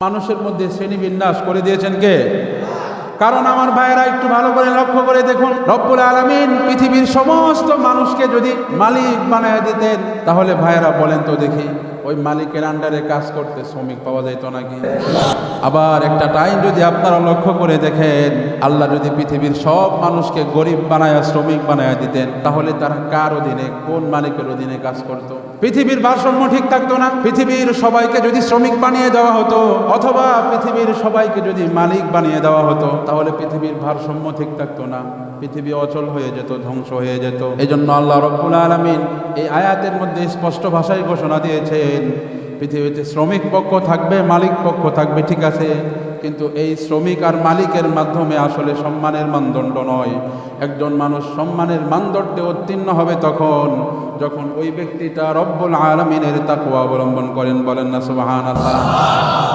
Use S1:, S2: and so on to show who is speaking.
S1: মানুষের মধ্যে শ্রেণীবিন্যাস করে দিয়েছেন কে? কারণ আমার ভাইয়েরা একটু ভালো করে লক্ষ্য করে দেখুন, রব্বুল আলামিন পৃথিবীর সমস্ত মানুষকে যদি মালিক বানায় দিতেন, তাহলে ভাইয়েরা বলেন তো দেখি, ওই মালিকের আন্ডারে কাজ করতে শ্রমিক পাওয়া যেত নাকি? আবার একটা টাইম যদি আপনারা লক্ষ্য করে দেখেন, আল্লাহ যদি পৃথিবীর সব মানুষকে গরিব বানায় শ্রমিক বানায় দিতেন, তাহলে তারা কার অধীনে, কোন মালিকের অধীনে কাজ করত? পৃথিবীর ভারসাম্য ঠিক থাকতো না। পৃথিবীর সবাইকে যদি শ্রমিক বানিয়ে দেওয়া হতো, অথবা পৃথিবীর সবাইকে যদি মালিক বানিয়ে দেওয়া হতো, তাহলে পৃথিবীর ভারসাম্য ঠিক থাকতো না, পৃথিবী অচল হয়ে যেত, ধ্বংস হয়ে যেত। এই জন্য আল্লাহ রব্বুল আলামিন এই আয়াতের মধ্যে স্পষ্ট ভাষায় ঘোষণা দিয়েছেন, পৃথিবীতে শ্রমিক পক্ষ থাকবে, মালিক পক্ষ থাকবে, ঠিক আছে, কিন্তু এই শ্রমিক আর মালিকের মাধ্যমে আসলে সম্মানের মানদণ্ড নয়। একজন মানুষ সম্মানের মানদণ্ডে উত্তীর্ণ হবে তখন যখন ওই ব্যক্তিটা রব্বুল আলামিনের তাকওয়া অবলম্বন করেন। বলেন না সুবহানাল্লাহ।